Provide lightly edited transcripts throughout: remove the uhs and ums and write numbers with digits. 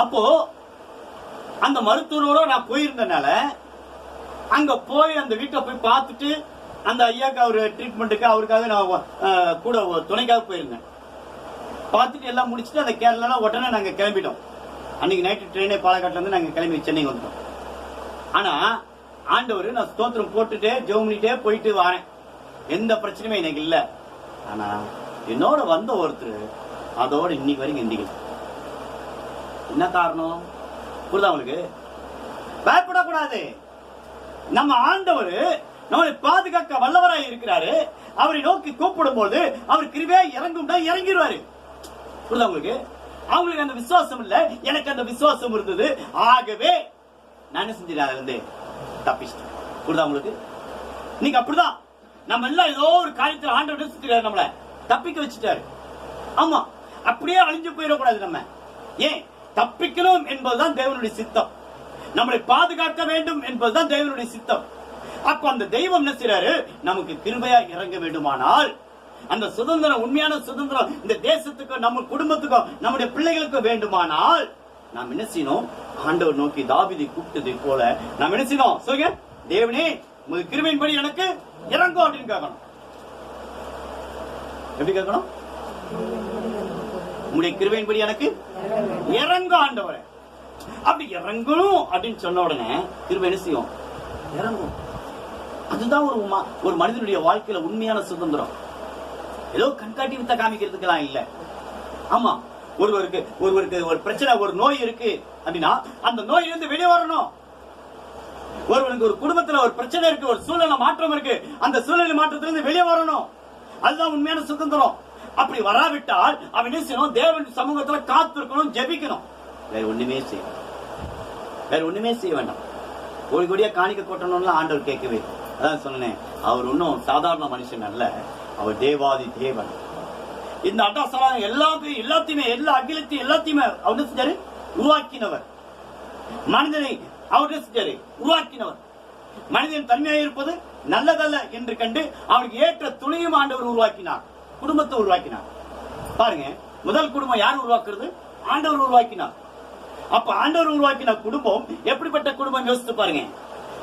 அப்போ அந்த மருத்துவரோட நான் போயிருந்தனால அங்க போய் அந்த வீட்டை போய் பார்த்துட்டு அந்த ஐயாக்கு அவர் ட்ரீட்மெண்ட்டுக்கு அவருக்காக நான் கூட துணைக்காக போயிருந்தேன். பார்த்துட்டு எல்லாம் முடிச்சுட்டு அந்த கேரளா உடனே நாங்க கிளம்பிட்டோம். அன்னைக்கு நைட்டு ட்ரெயினே பாலக்காட்டுல இருந்து நாங்க கிளம்பி சென்னைக்கு வந்துட்டோம். ஆனா ஆண்டவர் நான் ஸ்தோத்திரம் போட்டுட்டே ஜெபம் பண்ணிட்டே போயிட்டு வரேன். எந்த பிரச்சனையுமே எனக்கு இல்ல. ஆனா என்னோட வந்த ஒருத்தர் அதோட இன்னைக்கு வரைக்கும் எந்திக்கல. என்ன காரணம் புரியுதா உங்களுக்கு? பயப்படக்கூடாது. நம்ம ஆண்டவர் நம்மளை பாதுகாக்க வல்லவராய் இருக்கிறாரு. அவரை நோக்கி கூப்பிடும் போது அவர் கிருபையா இறங்கும்னா இறங்கிடுவாரு. புரியுதா உங்களுக்கு? அவங்களுக்கு அந்த விசுவாசம் இல்ல, எனக்கு அந்த விசுவாசம் இருந்தது. ஆகவே நான் என்ன செஞ்சேன், அதுல இருந்து தப்பிச்சிட்டேன். புரியுதா உங்களுக்கு? நீங்க அப்படிதான் நம்ம எல்லாம் ஏதோ ஒரு காரியத்தில் ஆண்டவர் செஞ்சுட்டாரு, நம்மள தப்பிக்க வச்சுட்டாரு. ஆமா, அப்படியே அழிஞ்சு போயிடக்கூடாது. நம்ம ஏன் தப்பிக்கணும் என்பதுதான் தேவனுடைய சித்தம். நம்மளை பாதுகாக்க வேண்டும் என்பதுதான் தேவனுடைய சித்தம். அப்ப அந்த தெய்வம் என்ன செய்றாரு, நமக்கு கிருபையா இறங்க வேண்டுமானால் அந்த சுதந்திரம், உண்மையான சுதந்திரம் இந்த தேசத்துக்கு, நம்ம குடும்பத்துக்கும், நம்முடைய பிள்ளைகளுக்கு வேண்டுமானால் நாம் என்ன செய்யணும்? ஆண்டவர் நோக்கி தாவீதை கூப்பிட்டதை போல நாம் என்ன செய்யணும்? சொல்லுங்க, தேவனே உங்க கிருபையின்படி எனக்கு இறங்கும் அப்படின்னு கேட்கணும். எப்படி கேட்கணும்? உங்களுடைய கிருபையின்படி எனக்கு இறங்கும் ஆண்டவரே. அப்படி இறங்கணும் அப்படின்னு சொன்ன உடனே கிருபை என்ன செய்யும்? இறங்கும். அதுதான் ஒரு மனிதனுடைய வாழ்க்கையில உண்மையான சுதந்திரம். ஏதோ கண்காட்டி வித்த காமிக்கிறதுக்கெல்லாம் இல்ல. ஆமா, ஒருவருக்கு ஒரு பிரச்சனை, ஒரு நோய் இருக்கு அப்படின்னா அந்த நோயிலிருந்து வெளியே வரணும். ஒருவனுக்கு ஒரு குடும்பத்துல ஒரு பிரச்சனை இருக்கு, ஒரு சூழ்நிலை மாற்றம் இருக்கு, அந்த சூழ்நிலை மாற்றத்திலிருந்து வெளியே வரணும். அதுதான் உண்மையான சுதந்திரம். அப்படி வராவிட்டால் அவன் என்ன செய்யணும்? தேவன் சமூகத்துல காத்திருக்கணும், ஜெபிக்கணும். வேற ஒண்ணுமே செய்ய வேண்டாம். கோடி கோடியா காணிக்க கொட்டணும்னு ஆண்டவர் கேட்கவே. அதான் சொன்னேன், அவர் ஒன்னும் சாதாரண மனுஷன் அல்ல, அவர் தேவாதி தேவன். இந்த அட்டாசலா எல்லாத்தையுமே எல்லா அகிலத்தையும் எல்லாத்தையுமே அவர் செஞ்சாரு, உருவாக்கினவர். மனிதனை அவர் செஞ்சாரு, உருவாக்கினவர். மனிதன் தன்மையாக இருப்பது நல்லதல்ல என்று கண்டு அவருக்கு ஏற்ற துணையும் ஆண்டவர் உருவாக்கினார். குடும்பத்தை உருவாக்கினார். பாருங்க, முதல் குடும்பம் யார் உருவாக்குறது? ஆண்டவர் உருவாக்கினார். அப்ப ஆண்டவர் உருவாக்கின குடும்பம் எப்படிப்பட்ட குடும்பம் யோசித்து பாருங்க.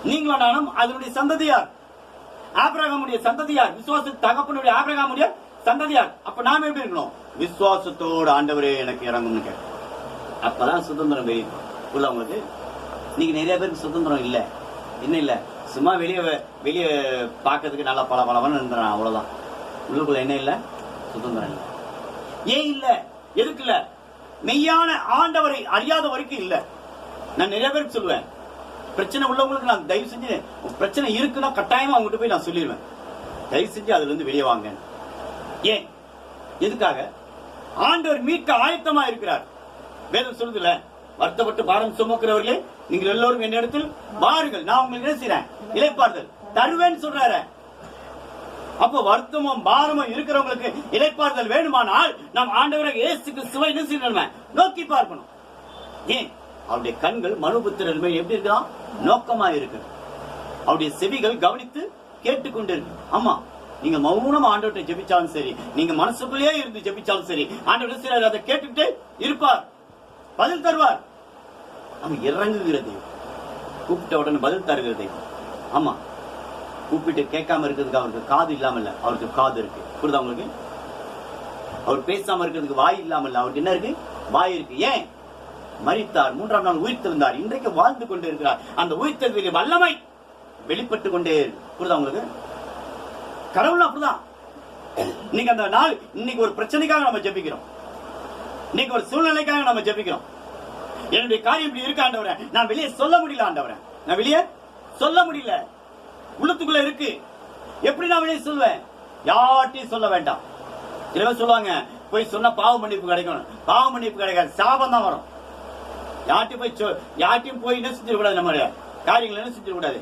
நீங்களும் நானும் அதனுடைய சந்ததியார், ஆபிரகாமுடைய சந்ததியார், விசுவாச தகப்பனுடைய ஆபிரகாமுடைய சந்ததியார். அப்ப நாம எப்படி இருக்கணும்? விசுவாசத்தோடு ஆண்டவரே எனக்கு இறங்கும்னு கேட்க. அப்பதான் சுதந்திரம் வெளியே. உங்களுக்கு நீங்க நிறைய பேருக்கு சுதந்திரம் இல்ல. என்ன இல்ல, சும்மா வெளியே பார்க்கறதுக்கு நல்லா பலவன்னு இருந்தான், அவ்வளவுதான். உள்ளுக்குள்ள என்ன இல்ல? சுதந்திரம் இல்ல. ஏன் இல்ல? எதுக்கு இல்ல? மெய்யான ஆண்டவரை அறியாத வரைக்கும் இல்ல. நான் நிறைய பேருக்கு சொல்லுவேன், பிரச்சனை உள்ளவங்களுக்கு நான் தயவு செஞ்சு, பிரச்சனை இருக்குன்னா கட்டாயமா அவங்ககிட்ட போய் நான் சொல்லிடுவேன், தயவு செஞ்சு அதுல இருந்து வெளியே வாங்க. ஏன்? எதுக்காக? ஆண்டவர் மீட்க ஆயத்தமா இருக்கிறார். வேதம் சொல்லுதுல, வருத்தப்பட்டு பாரம் சுமக்கிறவர்களே நீங்கள் எல்லோரும் என்ன இடத்தில் வாருங்கள், நான் உங்களுக்கு என்ன செய்றேன்? இளைப்பாறுதல் தருவேன்னு சொல்றாரு. அப்போ வருத்தமும் பாரமும் இருக்கிறவங்களுக்கு இளைப்பாறுதல் வேணுமானால் நாம் ஆண்டவரை இயேசு கிறிஸ்துவை என்ன செய்யணும்? நோக்கி பார்க்கணும். ஏன்? அவருடைய கண்கள் மனுபுத்திரர் மேல் எப்படி இருக்கலாம்? நோக்கமா இருக்கு. அவருடைய செவிகள் கவனித்து கேட்டுக்கொண்டு இருக்கு. ஆமா, நீங்க மௌனமா ஆண்டவர்கிட்ட ஜெபிச்சாலும் சரி, நீங்க மனசுக்குள்ளேயே இருந்து ஜெபிச்சாலும் சரி, ஆண்டவர் சிலர் அதை கேட்டுக்கிட்டு இருப்பார், பதில் தருவார். அவன் இறங்குகிறது, கூப்பிட்ட உடனே பதில் தருகிறது. ஆமா, கூப்பிட்டு கேட்காம இருக்கிறதுக்கு அவருக்கு காது இல்லாம இல்ல, அவருக்கு காது இருக்கு. புரியுதா உங்களுக்கு? அவர் பேசாம இருக்கிறதுக்கு வாய் இல்லாம இல்ல, அவருக்கு என்ன இருக்கு? வாய் இருக்கு. ஏன்? மரித்தார், 3ஆம் நாள் உயிர்த்தெழுந்தார், இன்றைக்கு வாழ்ந்து கொண்டு இருக்கிறார். அந்த உயிர்த்தெழுதலின் வல்லமை வெளிப்பட்டு கொண்டே இருக்கு. புரியுதா உங்களுக்கு? கடவுள் அப்படிதான். இன்னைக்கு அந்த நாள், இன்னைக்கு ஒரு பிரச்சனைக்காக நம்ம ஜெபிக்கிறோம், இன்னைக்கு ஒரு சூழ்நிலைக்காக நம்ம ஜெபிக்கிறோம். என்னுடைய காரியம் இப்படி இருக்க ஆண்டவரே, நான் வெளியே சொல்ல முடியல ஆண்டவரே, நான் வெளியே சொல்ல முடியல, உள்ளத்துக்குள்ள இருக்கு. எப்படி நான் வெளியே சொல்லுவேன்? யார்ட்டையும் சொல்ல வேண்டாம். சில பேர் சொல்லுவாங்க, போய் சொன்ன பாவ மன்னிப்பு கிடைக்கும். பாவ மன்னிப்பு கிடைக்காது, சாபம் தான் வரும். யார்ட்டையும் போய் என்ன செஞ்சிடக்கூடாது, நம்மளுடைய காரியங்கள் என்ன செஞ்சிடக்கூடாது,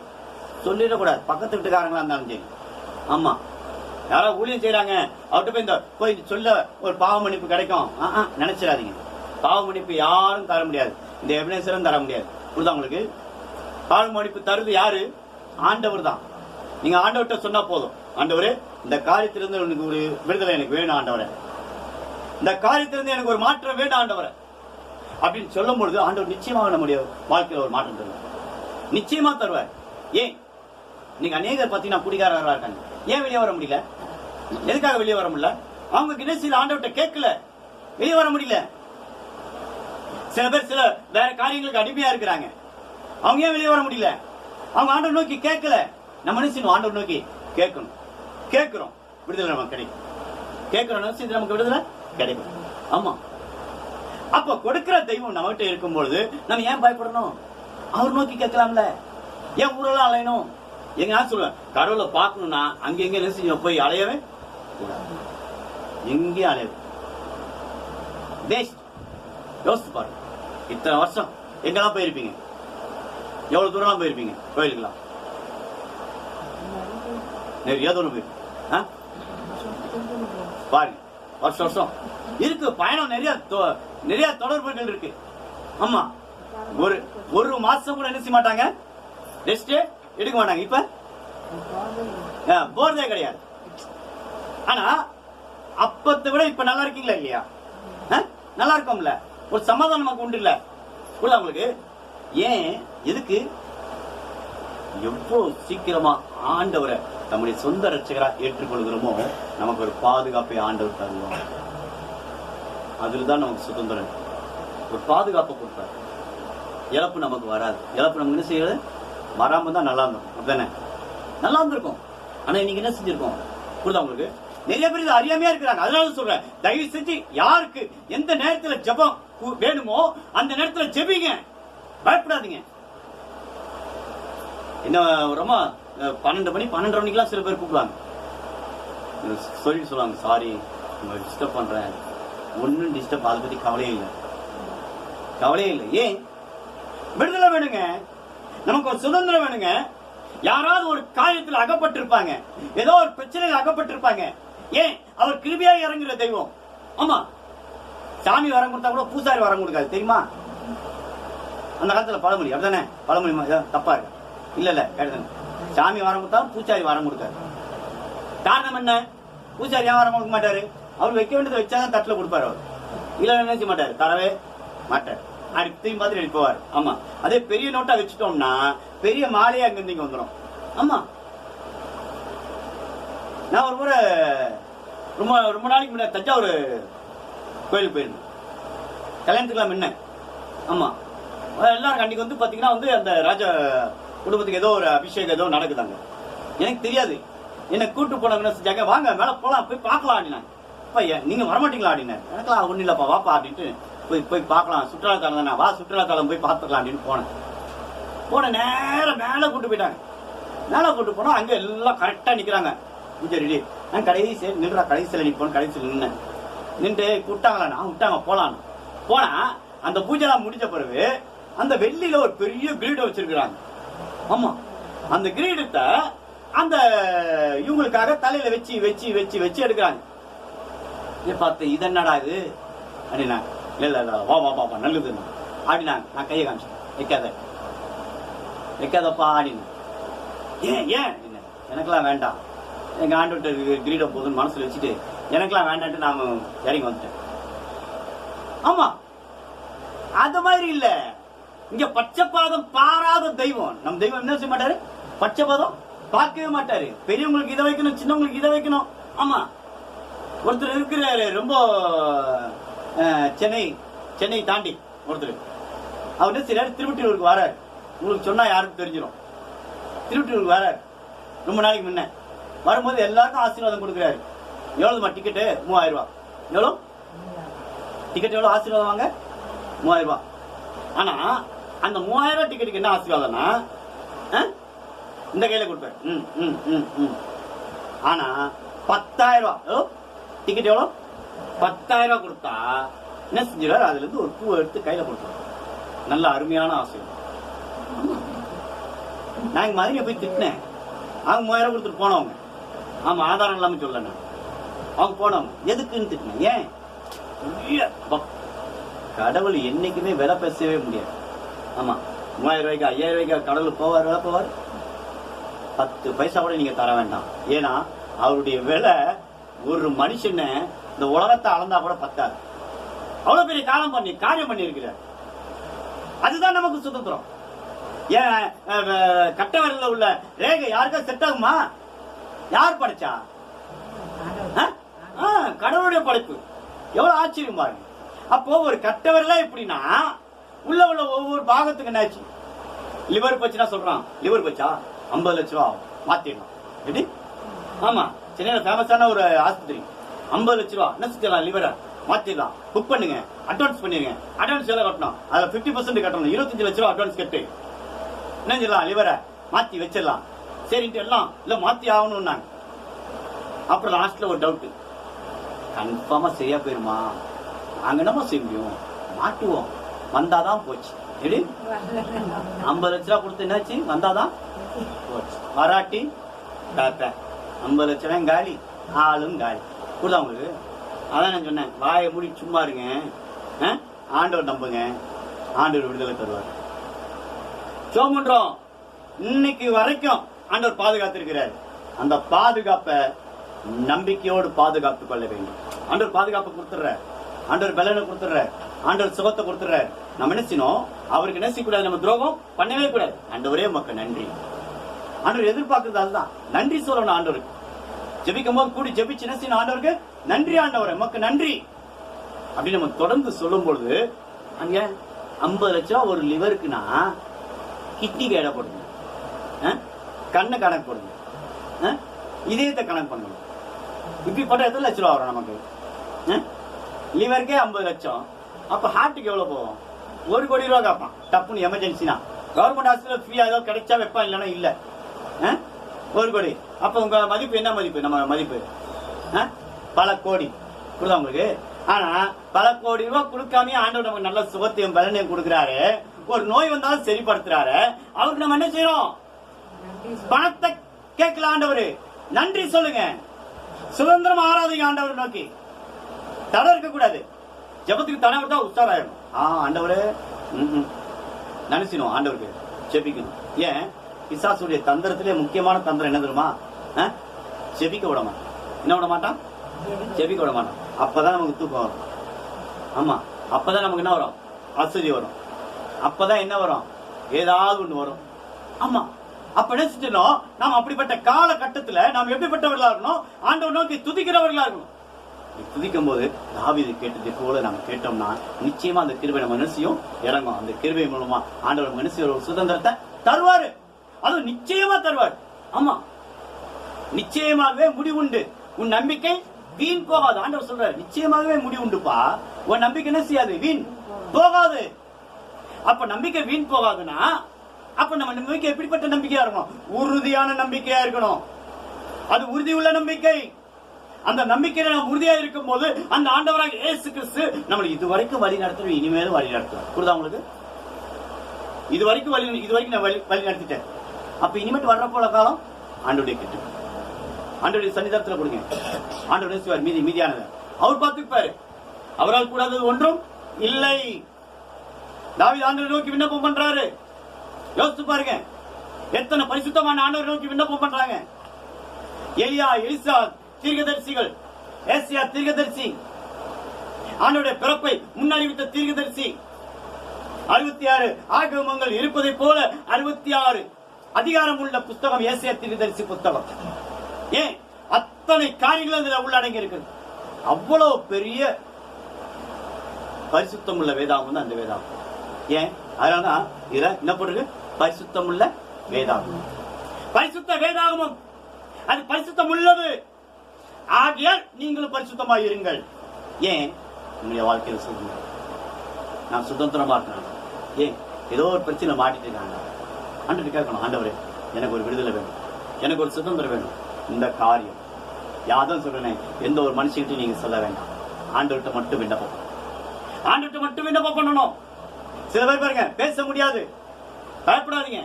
சொல்லிடக்கூடாது. பக்கத்து வீட்டுக்காரங்களா இருந்தாலும் சரி. ஆமா, யாராவது ஊழியம் செய்யறாங்க, அவர்கிட்ட போய் சொல்ல ஒரு பாவ மன்னிப்பு கிடைக்கும் நினைச்சிடாதீங்க. பாவ மன்னிப்பு யாரும் தர முடியாது, இந்த எவிடன்ஸும் தர முடியாது. புரியுதா உங்களுக்கு? பாவ மன்னிப்பு தருது யாரு? ஆண்டவர் தான். நீங்க ஆண்டவர்கிட்ட சொன்னா போதும், ஆண்டவரே இந்த காரியத்திலிருந்து எனக்கு ஒரு விடுதலை எனக்கு வேணும் ஆண்டவரே, இந்த காரியத்திலிருந்து எனக்கு ஒரு மாற்றம் வேணும் ஆண்டவரே, அப்படின்னு சொல்லும் பொழுது ஆண்டவர் நிச்சயமாக நம்முடைய வாழ்க்கையில ஒரு மாற்றம் தருவார், நிச்சயமா தருவார். ஏன் நீங்க அநேகர் பார்த்தீங்கன்னா குடிகாரர்களா இருக்காங்க, ஏன் வெளியே வர முடியல? எதுக்காக வெளியே வர முடியல? அவங்க கிணசியில் ஆண்டவர்கிட்ட கேட்கல, வெளியே வர முடியல. சில பேர் சில வேற காரியங்களுக்கு அடிமையா இருக்கிறாங்க, அவங்க ஏன் வெளியே வர முடியல? அவங்க ஆண்டவர் நோக்கி கேட்கல. நம்ம நினைச்சு ஆண்டவர் நோக்கி கேட்கணும், கேட்கிறோம், விடுதலை நமக்கு கிடைக்கும். கேட்கிறோம் நமக்கு விடுதலை கிடைக்கும். ஆமா, அப்ப கொடுக்கிற தெய்வம் நம்மகிட்ட இருக்கும்பொழுது நம்ம ஏன் பயப்படணும்? அவர் நோக்கி கேட்கலாம்ல. ஏன் ஊரெல்லாம் அலையணும்? எங்க நான் சொல்லுவேன், கடவுளை பார்க்கணும்னா அங்க எங்க நினைச்சு போய் அலையவே கூடாது, எங்கேயும் அலையவே. யோசித்து பாருங்க, இத்தனை வருஷம் எங்கெல்லாம் போயிருப்பீங்க? எவ்வளவு தூரம் போயிருப்பீங்க கோயிலுக்கெல்லாம்? நிறைய தூரம் போயிருப்பீங்க பாருங்க. வருஷம் வருஷம் இருக்கு பயணம், நிறைய தொடர்புகள் இருக்கு. ஆமா, ஒரு மாசம் கூட நினைச்ச மாட்டாங்க, ரெஸ்ட் எடுக்க மாட்டாங்க. இப்ப போறதே கிடையாது. ஆனா அப்பத்தை விட இப்ப நல்லா இருக்கீங்களா இல்லையா? நல்லா இருக்கோம்ல, ஒரு சமாதானம் நமக்கு உண்டு இல்ல உங்களுக்கு? ஏன் எதுக்கு? எவ்வளவு சீக்கிரமா ஆண்டவரை நம்முடைய சொந்த ரட்சகரா ஏற்றுக்கொள்கிறோமோ நமக்கு ஒரு பாதுகாப்பை ஆண்டவர் தருவோம். அதுலதான் நமக்கு சுதந்திரம், ஒரு பாதுகாப்பை கொடுப்பாரு. இழப்பு நமக்கு வராது. இழப்பு நமக்கு என்ன செய்யறது? வராம தான் நல்லா இருந்திருக்கும், அப்படிதானே? நல்லா இருந்திருக்கும். ஆனா இன்னைக்கு என்ன செஞ்சிருக்கோம்? புரியுதா உங்களுக்கு? நிறைய பேர் இது அறியாமையா இருக்கிறாங்க. அதனால சொல்றேன், தயவு செஞ்சு யாருக்கு எந்த நேரத்துல ஜெபம் வேணுமோ அந்த நேரத்துல ஜெபிங்க, பயப்படாதீங்க. என்ன ரொம்ப 12 மணி 12:30 மணிக்கெல்லாம் சில பேர் கூப்பிடுவாங்க, சொல்லிட்டு சொல்லுவாங்க, சாரி உங்களை டிஸ்டர்ப் பண்றேன். ஒன்னும் டிஸ்டர்ப், அதை பத்தி கவலையே இல்லை, கவலையே இல்லை. ஏன்? விடுதலை வேணுங்க, நமக்கு ஒரு சுதந்திரம் வேணுங்க. யாராவது ஒரு காரியத்தில் அகப்பட்டிருப்பாங்க, ஏதோ ஒரு பிரச்சனையில் அகப்பட்டிருப்பாங்க. ஏன்? அவர் கிருபையா இறங்குற தெய்வம். ஆமா, சாமி வரம் கொடுத்தா கூட பூசாரி வரம் கொடுக்காது, தெரியுமா? அந்த காலத்துல பழமொழி அப்படிதானே? பழமொழி தப்பா இருக்கு? இல்ல கேட்டது, சாமி வரம் கொடுத்தா பூசாரி வரம் கொடுக்காரு. காரணம் என்ன? பூசாரி ஏன் வரம் கொடுக்க மாட்டாரு? அவர் வைக்க வேண்டியதை வச்சாதான் தட்டுல கொடுப்பாரு. அவர் இல்ல நினைச்ச மாட்டாரு, தரவே மாட்டார். திரும்பி பார்த்து எடுத்து போவார். ஆமா, அதே பெரிய நோட்டா வச்சுட்டோம்னா பெரிய மாலையா அங்க இருந்து வந்துடும். ஆமா, நான் ஒரு முறை ரொம்ப நாளைக்கு முன்னாடி தஞ்சாவூர் கோயிலுக்கு போயிருந்தேன், கல்யாணத்துக்குலாம் முன்ன. ஆமா, எல்லாரும் அன்னைக்கு வந்து பாத்தீங்கன்னா வந்து அந்த ராஜ குடும்பத்துக்கு ஏதோ ஒரு அபிஷேகம் ஏதோ நடக்குதாங்க. எனக்கு தெரியாது. என்னை கூட்டு போனவங்க செஞ்சாங்க, வாங்க மேல போலாம், போய் பார்க்கலாம் அப்படின்னாங்க. நீங்க வரமாட்டீங்களா அப்படின்னா, எனக்குலாம் ஒண்ணு இல்லப்பா, வாப்பா அப்படின்ட்டு போய் பார்க்கலாம், சுற்றுலாத்தலம் தானே, வா சுற்றுலாத்தலம் போய் பார்த்துக்கலாம் அப்படின்னு போன நேரம் மேல கூட்டு போயிட்டாங்க. மேல கூட்டு போனா அங்க எல்லாம் கரெக்டா நிக்கிறாங்க, பூஜை ரெடி. நான் கடைசி நின்றா, கடைசியில நிற்போம். கடைசியில் நின்னேன், நின்று கூட்டாங்களா, நான் விட்டாங்க போலாம். போனா அந்த பூஜை எல்லாம் முடிஞ்ச பிறகு அந்த வெள்ளியில ஒரு பெரிய கிரீடம் வச்சிருக்கிறாங்க. ஆமா, அந்த கிரீடத்தை அந்த இவங்களுக்காக தலையில வச்சு வச்சு வச்சு வச்சு எடுக்கிறாங்க. பார்த்து இது என்னடா இது அப்படின்னா, இல்ல வா வா பாப்பா நல்லது அப்படின்னா, நான் கையை காமிச்சேன், வைக்காதப்பா அப்படின்னு. ஏன் ஏன் எனக்கெல்லாம் வேண்டாம், எங்க ஆண்டு கிரீடம் போதுன்னு மனசுல வச்சுட்டு எனக்கெல்லாம் வேண்டான்ட்டு நாம இறங்கி வந்துட்டேன். ஆமா, அது மாதிரி இல்ல, இங்க பச்சைப்பாதம் பாராத தெய்வம். நம்ம தெய்வம் என்ன செய்ய மாட்டாரு? பச்சைப்பாதம் பார்க்கவே மாட்டாரு. பெரியவங்களுக்கு இதை வைக்கணும், சின்னவங்களுக்கு இதை வைக்கணும். ஆமா, ஒருத்தர் இருக்கிறாரு ரொம்ப சென்னை தாண்டி ஒருத்தர், அவர் என்ன செய்யறாரு, திருவொற்றியூருக்கு வராரு. உங்களுக்கு சொன்னா யாருக்கும் தெரிஞ்சிடும். திருவொற்றியூருக்கு வராரு ரொம்ப நாளைக்கு முன்ன. வரும்போது எல்லாருக்கும் ஆசீர்வாதம் கொடுக்குறாரு. எவ்வளவுமா டிக்கெட்டு? 3000 ரூபாய். எவ்வளவு டிக்கெட்? எவ்வளவு ஆசீர்வாதம் வாங்க? 3000 ரூபாய். ஆனா அந்த 3000 ரூபாய் டிக்கெட்டுக்கு என்ன ஆசீர்வாதம்னா இந்த கையில கொடுப்பாரு. ஆனா 10,000 ரூபாய் டிக்கெட். எவ்வளவு? 10,000 ரூபாய் கொடுத்தா என்ன செஞ்சிடாரு, அதுல இருந்து ஒரு பூ எடுத்து கையில கொடுத்தாரு. நல்ல அருமையான ஆசீர்வாதம். நான் எங்க மதுரையை போய் திட்டினேன். அவங்க 3000 ரூபாய் கொடுத்துட்டு போனவங்க. ஆமா, ஆதாரம் இல்லாம சொல்ல, அவங்க போனவங்க எதுக்குன்னு திட்டினேன். ஏன்? கடவுள் என்னைக்குமே விலை பேசவே முடியாது. ஆமா, 3000 ரூபாய்க்கு 5000 ரூபாய்க்கு கடவுள் போவார். 10 பைசா கூட நீங்க தர வேண்டாம். ஏன்னா அவருடைய விலை ஒரு மனுஷனை இந்த உலகத்தை அளந்தா கூட பத்தாது. அவ்வளவு பெரிய காரியம் பண்ணி இருக்கிறார். அதுதான் நமக்கு சுதந்திரம். ஏன் கட்ட விரல்ல உள்ள ரேகை யாருக்கா செட் ஆகுமா? யார் படைச்சா? கடவுளுடைய படைப்பு. எவ்வளவு ஆச்சரியம் பாருங்க. அப்போ ஒரு கட்ட விரல எப்படின்னா உள்ள உள்ள ஒவ்வொரு பாகத்துக்கு என்னாச்சு? லிவர் பச்சுனா சொல்றான், லிவர் பச்சா 50 லட்சம் ரூபா மாத்திடலாம். எப்படி? ஆமா, சென்னையில ஃபேமஸான ஒரு ஆஸ்பத்திரி 50 லட்சம் ரூபா என்ன செஞ்சிடலாம், லிவரை மாத்திடலாம். புக் பண்ணுங்க, அட்வான்ஸ் பண்ணிருங்க. அட்வான்ஸ் எவ்வளவு கட்டணும்? அதுல 50% கட்டணும். 25 லட்சம் ரூபா அட்வான்ஸ் கட்டு என்ன செய்யலாம், லிவரை மாத்தி வச்சிடலாம். சரின்ட்டு எல்லாம் இல்ல மாத்தி ஆகணும்னாங்க. அப்புறம் லாஸ்ட்ல ஒரு டவுட், கன்ஃபார்மா சரியா போயிருமா? நாங்க என்னமா செய்ய முடியும், மாட்டுவோம், வந்தாதான் போச்சு. எப்படி? 50 லட்ச ரூபா கொடுத்து என்னாச்சு, வந்தாதான் போச்சு. மராட்டி 50 லட்ச ரூபாய் காலி, ஆளும் காலி. கொடுத்தா உங்களுக்கு. அதான் நான் சொன்னேன், வாயை மூடி சும்மா இருங்க, ஆண்டவர் நம்புங்க, ஆண்டவர் விடுதலை தருவார். சோமன்றோம் இன்னைக்கு வரைக்கும் ஆண்டவர் பாதுகாத்திருக்கிறார். அந்த பாதுகாப்பை நம்பிக்கையோடு பாதுகாத்துக் கொள்ள வேண்டும். ஆண்டவர் பாதுகாப்பு கொடுத்துடுற, ஆண்டவர் பலனை கொடுத்துடுற, ஆண்டவர் சுகத்தை கொடுத்துடுற. நம்ம என்ன செய்யணும், அவருக்கு என்ன செய்யக்கூடாது, நம்ம துரோகம் பண்ணவே கூடாது. ஆண்டவரே மக்கள் நன்றி. ஆண்டவர் எதிர்பார்க்கறது அதுதான், நன்றி சொல்லணும் ஆண்டவருக்கு. ஜெபிக்கும் போது கூடி ஜெபிச்சு என்ன செய்யணும், ஆண்டவருக்கு நன்றி, ஆண்டவரே மக்கள் நன்றி அப்படின்னு நம்ம தொடர்ந்து சொல்லும் பொழுது, அங்க 50 லட்சம் ரூபா ஒரு லிவருக்குன்னா கிட்னிக்கு எடை போடுங்க, கண்ணை கணக்கு போடுங்க, இதயத்தை கணக்கு பண்ணுங்க. இப்படி போட்டா எத்தனை லட்சம் ரூபா வரும் நமக்கு? லிவருக்கே 50 லட்சம். அப்ப ஹார்ட்டுக்கு எவ்வளவு போகும்? 1 கோடி ரூபா கேட்பான் டப்புன்னு எமர்ஜென்சினா. கவர்மெண்ட் ஹாஸ்பிட்டல் ஃப்ரீயா ஏதோ கிடைச்சா வைப்பான், இல்லைன்னா இல்ல. 1 கோடி. அப்ப உங்க மதிப்பு என்ன மதிப்பு? நம்ம மதிப்பு பல கோடி கொடுத்தா உங்களுக்கு. ஆனா பல கோடி ரூபாய் கொடுக்காம ஆண்டவர் நமக்கு நல்ல சுகத்தையும் பலனையும் கொடுக்கிறாரு. ஒரு நோய் வந்தாலும் சரிப்படுத்துறாரு. அவருக்கு நம்ம என்ன செய்யறோம்? பணத்தை கேட்கல ஆண்டவரு, நன்றி சொல்லுங்க. சுதந்திரம் ஆராதிங்க ஆண்டவர் நோக்கி. தடை இருக்க கூடாது. ஜபத்துக்கு தடை விட்டா உற்சாராயிடும். ஆண்டவரே நினைச்சிடும், ஆண்டவருக்கு ஜெபிக்கணும். ஏன்? பிசாசுடைய தந்திரத்திலே முக்கியமான தந்திரம் என்ன தெரியுமா? ஜெபிக்க விட மாட்டான். என்ன விட மாட்டான்? ஜெபிக்க விட மாட்டான். அப்பதான் நமக்கு தூக்கம் வரும். ஆமா, அப்பதான் நமக்கு என்ன வரும்? ஆச்சரியம் வரும். அப்பதான் என்ன வரும்? ஏதாவது ஒண்ணு வரும். ஆமா, அப்ப என்ன செஞ்சோம், நாம் அப்படிப்பட்ட காலகட்டத்துல நாம் எப்படிப்பட்டவர்களா இருக்கணும்? ஆண்டவர் நோக்கி துதிக்கிறவர்களா இருக்கணும். துதிக்கும் போது தாவீது கேட்டது போல நம்ம கேட்டோம்னா நிச்சயமா அந்த கிருபை நம்ம மனசையும் இறங்கும். அந்த கிருபை மூலமா ஆண்டவர் மனசு ஒரு சுதந்திரத்தை தருவாரு. அது நிச்சயமா தருவார். ஆமா, நிச்சயமாகவே முடிவுண்டு. உன் நம்பிக்கை வீண் போகாது. ஆண்டவர் சொல்றாரு, நிச்சயமாகவே முடிவுண்டுப்பா. உன் நம்பிக்கை என்ன செய்யாது? வீண் போகாது. அப்ப நம்பிக்கை வீண் போகாதுன்னா அப்ப நம்ம நம்பிக்கை எப்படிப்பட்ட நம்பிக்கையா இருக்கணும்? உறுதியான நம்பிக்கையா இருக்கணும். அது உறுதி உள்ள நம்பிக்கை. அந்த நம்பிக்கையில நம்ம உறுதியா இருக்கும் போது அந்த ஆண்டவராக இயேசு கிறிஸ்து நம்மளை இதுவரைக்கும் வழி நடத்துவோம், இனிமேலும் வழி நடத்துவோம். புரியுதா உங்களுக்கு? இதுவரைக்கும் நான் வழி நடத்திட்டேன். அப்ப இனிமேட்டு வர்ற போல காலம் ஆண்டவருடைய கிட்ட, ஆண்டவருடைய சன்னிதானத்துல கொடுங்க. ஆண்டவர் மீதியானதை அவர் பார்த்துப்பாரு. அவரால் கூடாதது ஒன்றும் இல்லை. தாவீது ஆண்டவரை நோக்கி விண்ணப்பம் பண்றாரு. யோசிச்சு பாருங்க, எத்தனை பரிசுத்தமான ஆண்டவரை நோக்கி விண்ணப்பம் பண்றாங்க. எலியா, எலிசா தீர்க்கதரிசிகள், ஏசியா தீர்க்கதரிசி, ஆண்டவருடைய பிறப்பை முன்னறிவித்த தீர்க்கதரிசி, 66 ஆகமங்கள் இருப்பதை போல 66 அதிகாரம் உள்ள புத்தகம் ஏசியா தீர்க்கதரிசி புத்தகம். ஏன் அத்தனை காரியங்கள் இதுல உள்ளடங்கி இருக்கு? அவ்வளவு பெரிய பரிசுத்தம் உள்ள வேதாகம் தான் அந்த வேதாகம். ஏன்? அதனாலதான் இதுல என்ன போட்டிருக்கு? பரிசுத்தம் உள்ள வேதாகம். பரிசுத்த வேதாகமும் அது பரிசுத்தம் உள்ளது. ஆகியால் நீங்களும் பரிசுத்தமாக இருங்கள். ஏன்? உங்களுடைய வாழ்க்கையில் சொல்லுங்க, நான் சுதந்திரமா இருக்கிறேன். ஏன்? ஏதோ ஒரு பிரச்சனை மாட்டிட்டு இருக்காங்க. ஆண்டவரை கேட்கணும், ஆண்டவரே எனக்கு ஒரு விடுதலை வேணும், எனக்கு ஒரு சுதந்திரம் வேணும். இந்த காரியம் யாரும் சொல்றேன், எந்த ஒரு மனுஷன்கிட்ட நீங்க சொல்ல வேண்டாம். ஆண்டவர்கிட்ட மட்டும் விண்ணப்பம், ஆண்டவர்கிட்ட மட்டும் விண்ணப்பம் பண்ணணும். சில பேர் பாருங்க, பேச முடியாது, பயப்படாதீங்க.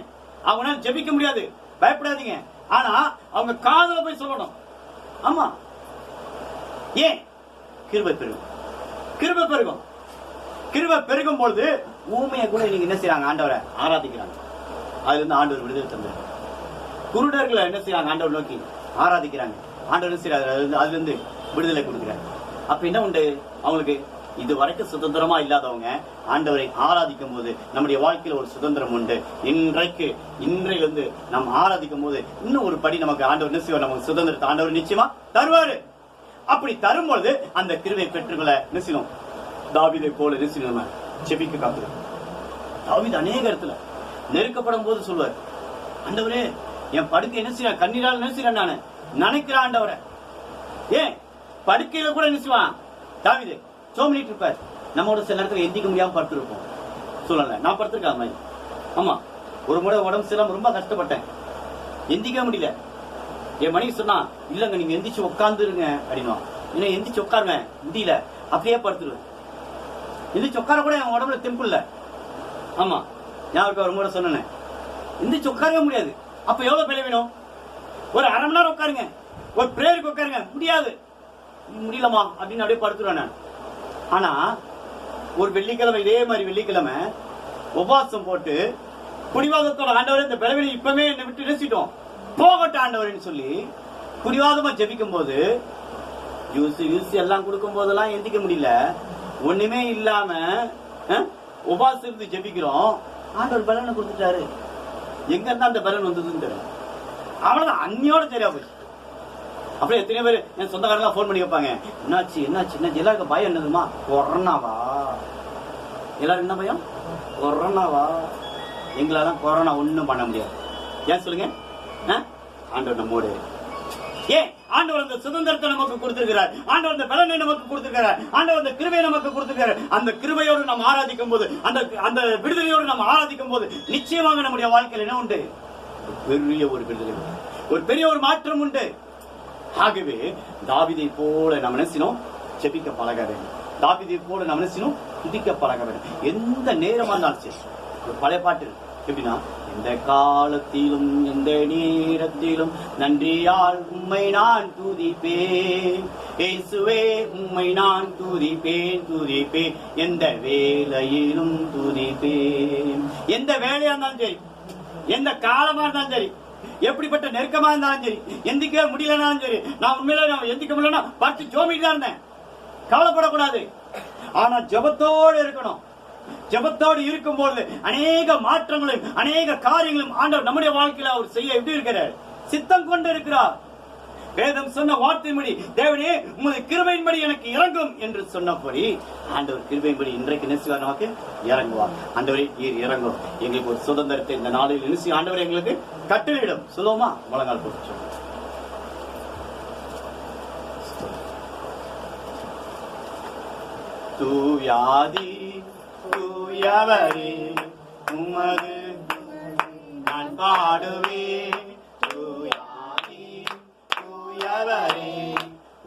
அவங்களால ஜெபிக்க முடியாது, பயப்படாதீங்க. ஆனா அவங்க காதுல போய் சொல்லணும். ஆமா, ஏன்? கிருபை பெருகும், கிருபை பெருகும். கிருபை பெருகும் பொழுது ஊமையை கூட நீங்க என்ன செய்யறாங்க? ஆண்டவரை ஆராதிக்கிறாங்க. அதுல இருந்து ஆண்டவர் விடுதலை தந்தார். குருடர்களை என்ன செய்யறாங்க? ஆண்டவர் நோக்கி ஆராதிக்கிறாங்க. ஆண்டவர் என்ன செய்யறாரு? அதுல இருந்து விடுதலை கொடுக்கிறார். அப்ப என்ன உண்டு அவங்களுக்கு? இது வரைக்கும் சுதந்திரமா இல்லாதவங்க ஆண்டவரை ஆராதிக்கும் போது நம்முடைய வாழ்க்கையில ஒரு சுதந்திரம் உண்டு. இன்றையிலிருந்து நம்ம ஆராதிக்கும் போது இன்னும் ஒரு படி நமக்கு ஆண்டவர் நிச்சயம் நமக்கு சுதந்திரத்தை ஆண்டவர் நிச்சயமா தருவாரு. அப்படி தரும்பொழுது அந்த கிருபை பெற்றுக்கொள்ள நிச்சயம் தாவீதை போல நிச்சயம் நம்ம செபிக்க காத்துறோம். தாவீது அநேக இடத்துல நெருக்கப்படும் போது சொல்வார், ஆண்டவரே என் படுக்கை என்ன செய்ய கண்ணீரால் நினைச்சுறேன், நானு நினைக்கிறேன் ஆண்டவரை. ஏன் படுக்கையில கூட நினைச்சுவான் தாவீது சோம் பண்ணிட்டு இருப்பார். நம்மோட சில நேரத்துல எந்திக்க முடியாம படுத்திருப்போம். சொல்லல நான் படுத்திருக்கேன் மாதிரி. ஆமா, ஒரு முறை உடம்பு சரியில்லாம ரொம்ப கஷ்டப்பட்டேன், எந்திக்க முடியல. என் மனைவி சொன்னா, இல்லங்க நீங்க எந்திரிச்சு உட்காந்துருங்க அப்படின்னா. என்ன எந்திரிச்சு உட்காருங்க முடியல, அப்படியே படுத்துருவேன். எந்திரிச்சு உட்கார கூட என் உடம்புல தெம்பு இல்ல. ஆமா, நான் ஒரு முறை சொன்னேன், எந்திரிச்சு உட்காரவே முடியாது. அப்ப எவ்வளவு பிள்ளை வேணும்? ஒரு அரை மணி நேரம் உட்காருங்க, ஒரு பிரேயருக்கு உட்காருங்க, முடியாது முடியலமா அப்படின்னு அப்படியே படுத்துருவேன் நான். ஆனா ஒரு வெள்ளிக்கிழமை, இதே மாதிரி வெள்ளிக்கிழமை உபவாசம் போட்டு குடிவாதத்தோட ஆண்டவரே இந்த பிளவினை இப்பவே என்னை விட்டு நிறுத்திட்டோம் போகட்டும் ஆண்டவரேன்னு சொல்லி குடிவாதமா ஜெபிக்கும் போது யூஸ் எல்லாம் கொடுக்கும் போதெல்லாம் எந்திக்க முடியல. ஒண்ணுமே இல்லாம உபவாசம் இருந்து ஜெபிக்கிறோம். ஆண்டவர் பலனை கொடுத்துட்டாரு. எங்க இருந்தா அந்த பலன் வந்ததுன்னு தெரியும். அவ்வளவுதான், அன்னியோட சரியா போச்சு. அப்படியே எத்தனை பேர் என் சொந்தக்காரெல்லாம் போன் பண்ணி வைப்பாங்க, என்னாச்சு என்னாச்சு என்னாச்சு. எல்லாருக்கும் பயம் என்னதுமா? கொரோனாவா? எல்லாரும் என்ன பயம்? கொரோனாவா? எங்களால கொரோனா ஒண்ணும் பண்ண முடியாது. ஏன் சொல்லுங்க? ஆண்டவர் நம்மோடு. ஏன் ஆண்டவர் அந்த சுதந்திரத்தை நமக்கு கொடுத்திருக்கிறார், ஆண்டவர் அந்த பலனை நமக்கு கொடுத்திருக்கிறார், ஆண்டவர் அந்த கிருபையை நமக்கு கொடுத்திருக்கிறார். அந்த கிருபையோடு நம்ம ஆராதிக்கும் போது, அந்த விடுதலையோடு நம்ம ஆராதிக்கும் போது நிச்சயமாக நம்முடைய வாழ்க்கையில் என்ன உண்டு? பெரிய ஒரு விடுதலை, ஒரு பெரிய ஒரு மாற்றம் உண்டு. ஆகவே தாவீதை போல நம்ம நினைச்சினோம் ஜெபிக்க பழக வேண்டும். தாவீதை போல நம்ம நினைச்சினோம் துதிக்க பழக வேண்டும். எந்த நேரமா இருந்தாலும் சரி. ஒரு பழைய பாட்டு எப்படின்னா, எந்த காலத்திலும் எந்த நேரத்திலும் நன்றியால் உம்மை நான் துதிப்பேன், இயேசுவே உம்மை நான் துதிப்பேன் துதிப்பேன், எந்த வேளையிலும் துதிப்பேன். எந்த வேலையா இருந்தாலும் சரி, எந்த காலமா இருந்தாலும் சரி, எப்படிப்பட்ட நெருக்கமா இருந்தாலும் சரி, எந்திக்க முடியலனாலும் சரி, நான் உண்மையில எந்திக்க முடியலன்னா பார்த்து ஜோமிட்டு தான் இருந்தேன். கவலைப்படக்கூடாது. ஆனா ஜெபத்தோடு இருக்கணும். ஜெபத்தோடு இருக்கும் போது அநேக மாற்றங்களும் அநேக காரியங்களும் ஆண்டவர் நம்முடைய வாழ்க்கையில அவர் செய்ய எப்படி இருக்கிறார்? சித்தம் கொண்டு இருக்கிறார். வேதம் சொன்ன வார்த்தையின்படி, தேவனே உமது கிருபையின்படி எனக்கு இறங்கும் என்று சொன்னபடி ஆண்டவர் கிருபையின்படி இன்றைக்கு நினைச்சுவார், நமக்கு இறங்குவார். ஆண்டவரே நீர் இறங்கும், எங்களுக்கு ஒரு சுதந்திரத்தை இந்த நாளில் நினைச்சு ஆண்டவர் எங்களுக்கு கட்டளையிடும். சொல்லுவோமா? முழங்கால் போட்டு தூயாதி தூயவரே உமது நான் பாடுவேன், தூயாதி தூயவரே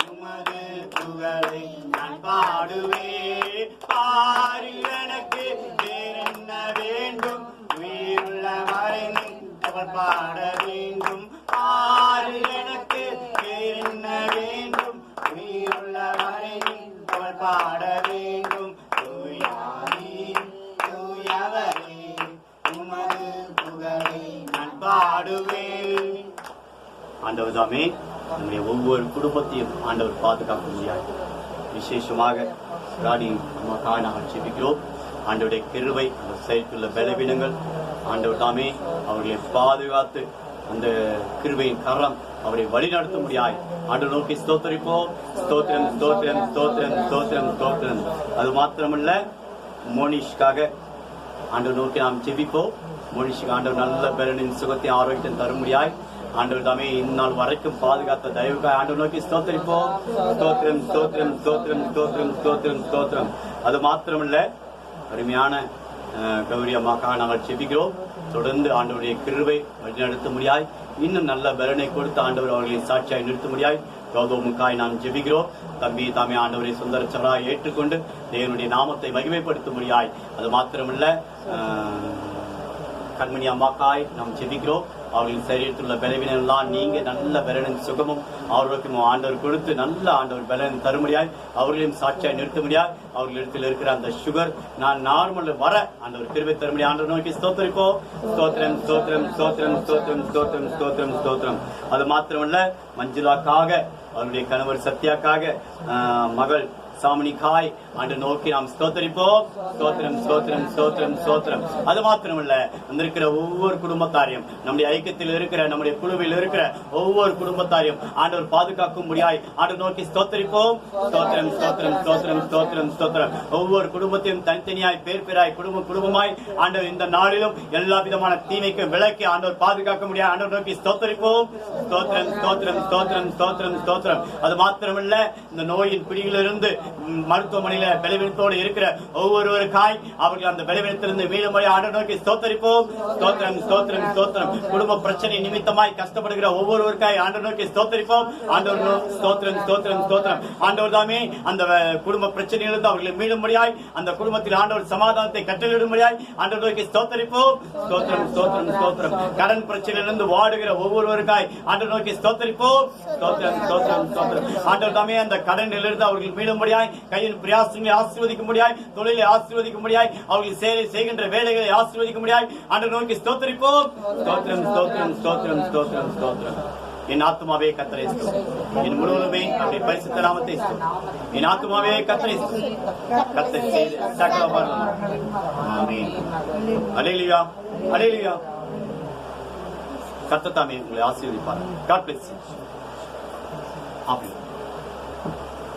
உமது புகழை நான் பாடுவேன். பாரில் எனக்கு வேறென்ன வேண்டும்? உயிருள்ள மறைந்து அவர் பாட வேண்டும். பாரில் எனக்கு வேறென்ன வேண்டும்? உயிருள்ள மறைந்து அவர் பாட வேண்டும். தூயாதி தூயவரே உமது புகழை நான் பாடுவேன். ஆண்டவர் தாமே நம்முடைய ஒவ்வொரு குடும்பத்தையும் ஆண்டவர் பாதுகாக்க முடியாது. விசேஷமாக ராணி அம்மாக்காக நாங்கள் ஜெபிக்கிறோம். ஆண்டவருடைய கிருபை, அந்த செயற்குள்ள பலவீனங்கள் ஆண்டவர் தாமே அவர்களை பாதுகாத்து அந்த கிருபையின் கரம் அவரை வழிநடத்த முடியாது. ஆண்டவர் நோக்கி ஸ்தோத்திரிப்போம். ஸ்தோத்திரம் ஸ்தோத்திரம் ஸ்தோத்திரம் ஸ்தோத்திரம் ஸ்தோத்திரம். அது மாத்திரமல்ல, மோனிஷ்காக ஆண்டவர் நோக்கி நாம் ஜெபிப்போம். மோனிஷுக்கு ஆண்டவர் நல்ல பலனின் சுகத்தை ஆரோக்கியம் தர முடியாது. ஆண்டவர் தாமே இந்நாள் வரைக்கும் பாதுகாத்த தயவுக்காக ஆண்டவர் நோக்கி ஸ்தோத்திரிப்போம். ஸ்தோத்திரம் ஸ்தோத்திரம் ஸ்தோத்திரம் ஸ்தோத்திரம் ஸ்தோத்திரம் ஸ்தோத்திரம். அது மாத்திரமல்ல, அருமையான கௌரி அம்மாக்காக நாங்கள் ஜெபிக்கிறோம். தொடர்ந்து ஆண்டவருடைய கிருபை வழிநடத்த முடியாது. இன்னும் நல்ல பலனை கொடுத்து ஆண்டவர் அவர்களை சாட்சியாய் நிறுத்த முடியாது. கௌதமுக்காய் நாம் ஜெபிக்கிறோம். தம்பி தாமே ஆண்டவரை சுந்தரச்சவராய் ஏற்றுக்கொண்டு தேவனுடைய நாமத்தை மகிமைப்படுத்த முடியாது. அது மாத்திரமல்ல, கண்மணி அம்மாக்காய் நாம் ஜெபிக்கிறோம். அவர்களின் சரீரத்தில் உள்ள பலவீனம் எல்லாம் நீங்க நல்ல பலனின் சுகமும் ஆரோக்கியமும் ஆண்டவர் கொடுத்து நல்ல ஆண்டவர் பலன் தரும்படியாய் அவர்களையும் சாட்சியாய் நிறுத்த முடியாது. அவர்களிடத்தில் இருக்கிற அந்த சுகர் நான் நார்மல் வர ஆண்டவர் கிருபை தரும்படி ஆண்டவர் நோக்கி ஸ்தோத்திரிப்போம். ஸ்தோத்திரம் ஸ்தோத்திரம் ஸ்தோத்திரம் ஸ்தோத்திரம் ஸ்தோத்திரம் ஸ்தோத்திரம் ஸ்தோத்திரம். அது மாத்திரமல்ல, மஞ்சுளாக்காக, அவருடைய கணவர் சத்யாக்காக, மகள் சாமனிக்காய் ஆண்டு நோக்கி நாம் ஸ்தோத்தரிப்போம். ஸ்தோத்திரம் ஸ்தோத்திரம் ஸ்தோத்திரம் ஸ்தோத்திரம். அது மாத்திரமல்ல, வந்திருக்கிற ஒவ்வொரு குடும்பத்தாரையும், நம்முடைய ஐக்கியத்தில் இருக்கிற, நம்முடைய குழுவில் இருக்கிற ஒவ்வொரு குடும்பத்தாரையும் ஆண்டவர் பாதுகாக்கும் முடியாய் ஆண்டு நோக்கி ஸ்தோத்தரிப்போம். ஸ்தோத்திரம் ஸ்தோத்திரம் ஸ்தோத்திரம் ஸ்தோத்திரம் ஸ்தோத்திரம். ஒவ்வொரு குடும்பத்தையும் தனித்தனியாய் பேர் பேராய் குடும்பமாய் ஆண்டவர் இந்த நாளிலும் எல்லா விதமான தீமைக்கு விலக்கி ஆண்டவர் பாதுகாக்க முடியாது ஆண்டவர் நோக்கி ஸ்தோத்தரிப்போம். ஸ்தோத்திரம் ஸ்தோத்திரம் ஸ்தோத்திரம் ஸ்தோத்திரம் ஸ்தோத்திரம். அது மாத்திரமல்ல, இந்த நோயின் பிடியிலிருந்து மருத்துவமனையில பலவீனத்தோடு இருக்கிற ஒவ்வொருவருக்காய் அவர்கள் அந்த பலவீனத்திலிருந்து மீளும்படி ஆண்டவர் நோக்கி ஸ்தோத்தரிப்போம். ஸ்தோத்திரம் ஸ்தோத்திரம் ஸ்தோத்திரம். குடும்ப பிரச்சனை நிமித்தமாய் கஷ்டப்படுகிற ஒவ்வொருவருக்காய் ஆண்டவர் நோக்கி ஸ்தோத்தரிப்போம். ஆண்டவர் ஸ்தோத்திரம் ஸ்தோத்திரம் ஸ்தோத்திரம். ஆண்டவர் தாமே அந்த குடும்ப பிரச்சனையிலிருந்து அவர்களை மீளும்படியாய், அந்த குடும்பத்தில் ஆண்டவர் சமாதானத்தை கட்டளிடும்படியாய் ஆண்டவர் நோக்கி ஸ்தோத்தரிப்போம். ஸ்தோத்திரம் ஸ்தோத்திரம் ஸ்தோத்திரம். கடன் பிரச்சனையிலிருந்து வாடுகிற ஒவ்வொருவருக்காய் ஆண்டவர் நோக்கி ஸ்தோத்தரிப்போம். ஸ்தோத்திரம் ஸ்தோத்திரம் ஸ்தோத்திரம். ஆண்டவர் தாமே அந்த கடனிலிருந்து அவர்கள் மீளும்படியாய், கையின் பிரயாசங்களை ஆசீர்வதிக்கும்படியாய், தொழிலை ஆசீர்வதிக்கும்படியாய், அவர்கள் செய்கின்ற வேலைகளை ஆசீர்வதிக்கும்படியாய் ஆண்டவர் நோக்கி ஸ்தோத்தரிப்போம். ஸ்தோத்திரம் ஸ்தோத்திரம் ஸ்தோத்திரம் ஸ்தோத்திரம் ஸ்தோத்திரம். என் ஆத்துமாவே கர்த்தரை ஸ்தோத்திரி, என் முழுவதுமே அவருடைய பரிசுத்த நாமத்தை ஸ்தோத்திரி. என் ஆத்துமாவே கர்த்தரை ஸ்தோத்திரி, கர்த்தர் செய்த சகல உபகாரங்களும். ஆமென். அல்லேலூயா அல்லேலூயா. கர்த்தர் தாமே உங்களை ஆசீர்வதிப்பார். God bless you. ஆமென்.